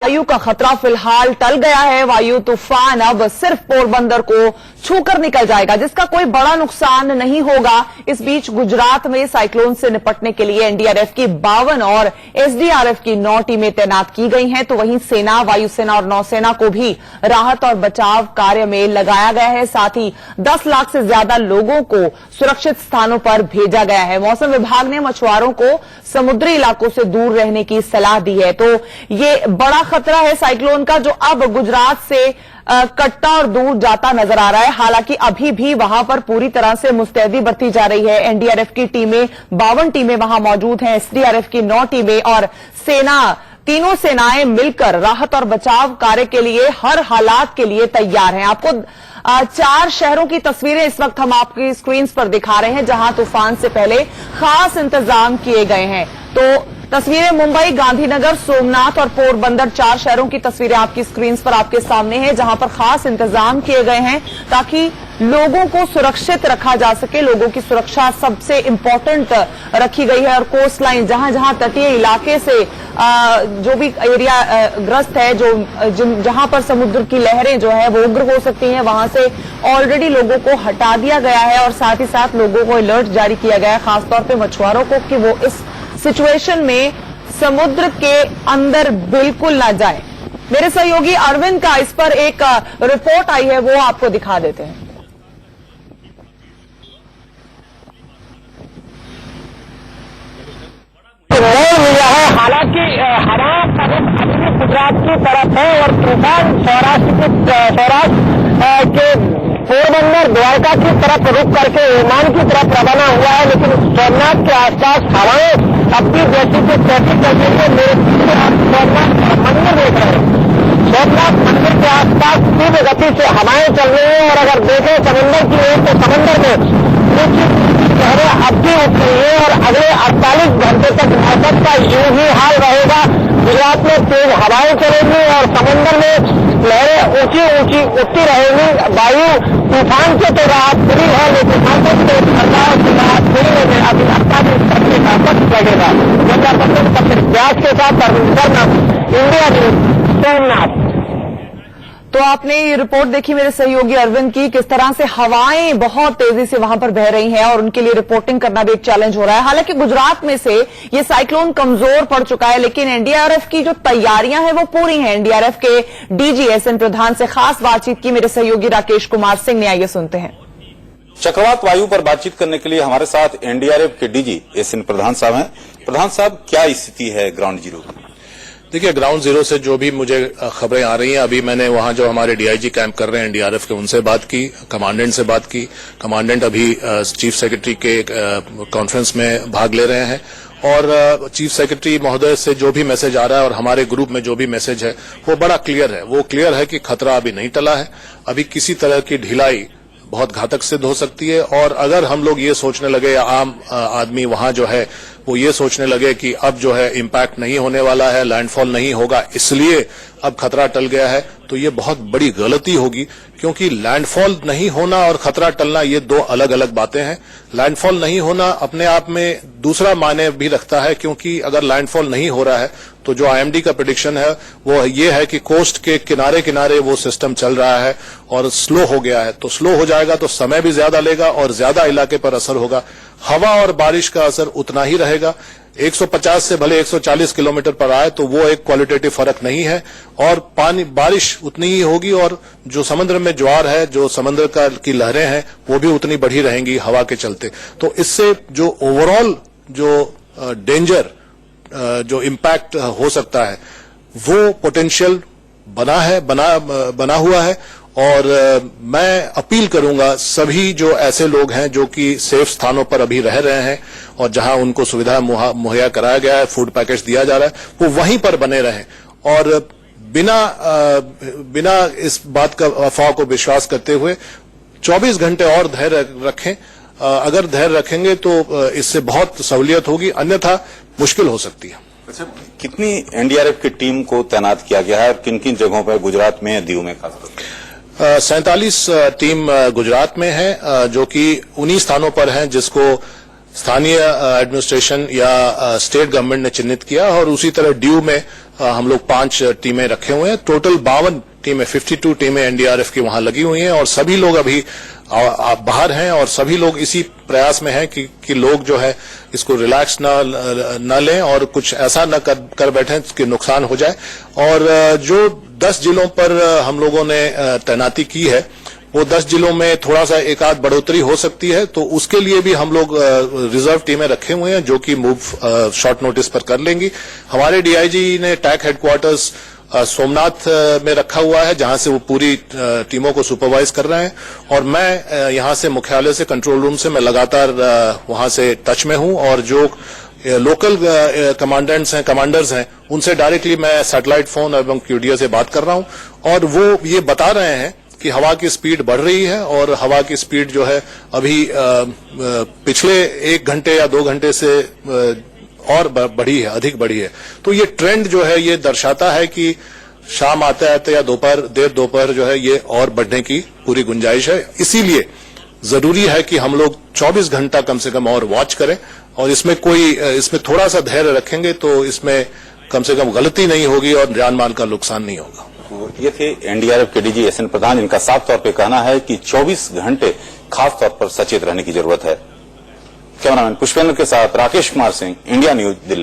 वायु का खतरा फिलहाल टल गया है। वायु तूफान अब सिर्फ पोरबंदर को छूकर निकल जाएगा, जिसका कोई बड़ा नुकसान नहीं होगा। इस बीच गुजरात में साइक्लोन से निपटने के लिए एनडीआरएफ की 52 और एसडीआरएफ की 9 टीमें तैनात की गई हैं, तो वहीं सेना, वायुसेना और नौसेना को भी राहत और बचाव कार्य में लगाया गया है। साथ ही 10 लाख से ज्यादा लोगों को सुरक्षित स्थानों पर भेजा गया है। मौसम विभाग ने मछुआरों को समुद्री इलाकों से दूर रहने की सलाह दी है। तो ये बड़ा खतरा है साइक्लोन का, जो अब गुजरात से कटता और दूर जाता नजर आ रहा है। हालांकि अभी भी वहां पर पूरी तरह से मुस्तैदी बरती जा रही है। एनडीआरएफ की टीमें 52 टीमें वहां मौजूद हैं, एसडीआरएफ की 9 टीमें और सेना, तीनों सेनाएं मिलकर राहत और बचाव कार्य के लिए हर हालात के लिए तैयार हैं। आपको 4 शहरों की तस्वीरें इस वक्त हम आपकी स्क्रीन पर दिखा रहे हैं, जहां तूफान से पहले खास इंतजाम किए गए हैं। तो तस्वीरें मुंबई, गांधीनगर, सोमनाथ और पोरबंदर, 4 शहरों की तस्वीरें आपकी स्क्रीन पर आपके सामने हैं, जहां पर खास इंतजाम किए गए हैं ताकि लोगों को सुरक्षित रखा जा सके। लोगों की सुरक्षा सबसे इंपॉर्टेंट रखी गई है और कोस्ट लाइन, जहां जहां तटीय इलाके से जो भी एरिया ग्रस्त है, जहां पर समुद्र की लहरें जो है वो उग्र हो सकती हैं, वहां से ऑलरेडी लोगों को हटा दिया गया है और साथ ही साथ लोगों को अलर्ट जारी किया गया है, खासतौर पर मछुआरों को, कि वो इस सिचुएशन में समुद्र के अंदर बिल्कुल ना जाए। मेरे सहयोगी अरविंद का इस पर एक रिपोर्ट आई है, वो आपको दिखा देते हैं। हालांकि हवा गुजरात की तरफ है और तूफान सौराष्ट्र के पोरबंदर, द्वारका की तरफ रुक करके ओमान की तरफ रवाना हुआ है, लेकिन सोमनाथ के आसपास हवाएं अब भी जैसी कि ट्रैफिक कर रही है। मेरे पीछे आप सोमनाथ मंदिर देख रहे हैं। सोमनाथ मंदिर के आसपास तीव्र गति से हवाएं चल रही हैं और अगर देखें समंदर की ओर तो समंदर में लहरें अब भी उठ रही है और अगले 48 घंटे तक मौसम का यूं ही हाल रहेगा। गुजरात में तेज हवाएं चलेंगी और समंदर में लहरें ऊंची ऊंची उठती रहेंगी। वायु तूफान से तो राहत मिली है, लेकिन मौसम से राहत मिलने में अभी 48 घंटे का वक्त लगेगा। व्यास के साथ इंडिया न्यूज, सोमनाथ। तो आपने ये रिपोर्ट देखी मेरे सहयोगी अरविंद की, किस तरह से हवाएं बहुत तेजी से वहां पर बह रही हैं और उनके लिए रिपोर्टिंग करना भी एक चैलेंज हो रहा है। हालांकि गुजरात में से ये साइक्लोन कमजोर पड़ चुका है, लेकिन एनडीआरएफ की जो तैयारियां हैं वो पूरी हैं। एनडीआरएफ के डीजी एसएन प्रधान से खास बातचीत की मेरे सहयोगी राकेश कुमार सिंह ने, आइए सुनते हैं। चक्रवात वायु पर बातचीत करने के लिए हमारे साथ एनडीआरएफ के डीजी एसएन प्रधान साहब हैं। प्रधान साहब, क्या स्थिति है ग्राउंड जीरो की? देखिए, ग्राउंड जीरो से जो भी मुझे खबरें आ रही हैं, अभी मैंने वहां जो हमारे डीआईजी कैंप कर रहे हैं एनडीआरएफ के, उनसे बात की, कमांडेंट से बात की। कमांडेंट अभी चीफ सेक्रेटरी के कॉन्फ्रेंस में भाग ले रहे हैं और चीफ सेक्रेटरी महोदय से जो भी मैसेज आ रहा है और हमारे ग्रुप में जो भी मैसेज है वो बड़ा क्लियर है। वो क्लियर है कि खतरा अभी नहीं टला है। अभी किसी तरह की ढिलाई बहुत घातक सिद्ध हो सकती है और अगर हम लोग ये सोचने लगे, या आम आदमी वहां जो है वो ये सोचने लगे कि अब जो है इम्पैक्ट नहीं होने वाला है, लैंडफॉल नहीं होगा, इसलिए अब खतरा टल गया है, तो ये बहुत बड़ी गलती होगी। क्योंकि लैंडफॉल नहीं होना और खतरा टलना ये 2 अलग अलग बातें हैं। लैंडफॉल नहीं होना अपने आप में दूसरा मायने भी रखता है, क्योंकि अगर लैंडफॉल नहीं हो रहा है तो जो आईएमडी का प्रेडिक्शन है वो ये है कि कोस्ट के किनारे किनारे वो सिस्टम चल रहा है और स्लो हो गया है। तो स्लो हो जाएगा तो समय भी ज्यादा लेगा और ज्यादा इलाके पर असर होगा। हवा और बारिश का असर उतना ही रहेगा। 150 से भले 140 किलोमीटर पर आए तो वो एक क्वालिटेटिव फर्क नहीं है और बारिश उतनी ही होगी और जो समुद्र में ज्वार है, जो समुद्र की लहरें हैं, वो भी उतनी बढ़ी रहेंगी हवा के चलते। तो इससे जो ओवरऑल जो डेंजर, जो इम्पैक्ट हो सकता है, वो पोटेंशियल बना हुआ है। और मैं अपील करूंगा सभी जो ऐसे लोग हैं जो कि सेफ स्थानों पर अभी रह रहे हैं और जहां उनको सुविधा मुहैया कराया गया है, फूड पैकेज दिया जा रहा है, वो वहीं पर बने रहें और बिना इस बात का, अफवाह को विश्वास करते हुए 24 घंटे और धैर्य रखें। अगर धैर्य रखेंगे तो इससे बहुत सहूलियत होगी, अन्यथा मुश्किल हो सकती है। अच्छा, कितनी एनडीआरएफ की टीम को तैनात किया गया है और किन किन जगहों पर गुजरात में, दीव में खासतौर पर? 47 टीम गुजरात में है, जो कि उन्हीं स्थानों पर हैं जिसको स्थानीय एडमिनिस्ट्रेशन या स्टेट गवर्नमेंट ने चिन्हित किया, और उसी तरह ड्यू में हम लोग 5 टीमें रखे हुए हैं। टोटल 52 टीमें 52 टीमें एनडीआरएफ की वहां लगी हुई हैं और सभी लोग अभी बाहर हैं और सभी लोग इसी प्रयास में हैं कि लोग जो है इसको रिलैक्स न लें और कुछ ऐसा न कर बैठें कि नुकसान हो जाए। और जो 10 जिलों पर हम लोगों ने तैनाती की है वो 10 जिलों में थोड़ा सा एक आध बढ़ोतरी हो सकती है, तो उसके लिए भी हम लोग रिजर्व टीमें रखे हुए हैं जो कि मूव शॉर्ट नोटिस पर कर लेंगी। हमारे डीआईजी ने टैक हेडक्वार्टर्स सोमनाथ में रखा हुआ है जहां से वो पूरी टीमों को सुपरवाइज कर रहे हैं और मैं यहां से मुख्यालय से कंट्रोल रूम से मैं लगातार वहां से टच में हूं और जो लोकल कमांडर्स हैं उनसे डायरेक्टली मैं सैटेलाइट फोन एवं क्यूडीओ से बात कर रहा हूं और वो ये बता रहे हैं कि हवा की स्पीड बढ़ रही है और हवा की स्पीड जो है अभी पिछले 1 घंटे या 2 घंटे से और बढ़ी है, अधिक बढ़ी है। तो ये ट्रेंड जो है ये दर्शाता है कि शाम आते आते या देर दोपहर जो है ये और बढ़ने की पूरी गुंजाइश है। इसीलिए जरूरी है कि हम लोग 24 घंटा कम से कम और वॉच करें और इसमें थोड़ा सा धैर्य रखेंगे तो इसमें कम से कम गलती नहीं होगी और जान माल का नुकसान नहीं होगा। ये थे एनडीआरएफ के डीजी एसएन प्रधान, जिनका साफ तौर पे कहना है कि 24 घंटे खास तौर पर सचेत रहने की जरूरत है। कैमरामैन पुष्पेंद्र के साथ राकेश कुमार सिंह, इंडिया न्यूज, दिल्ली।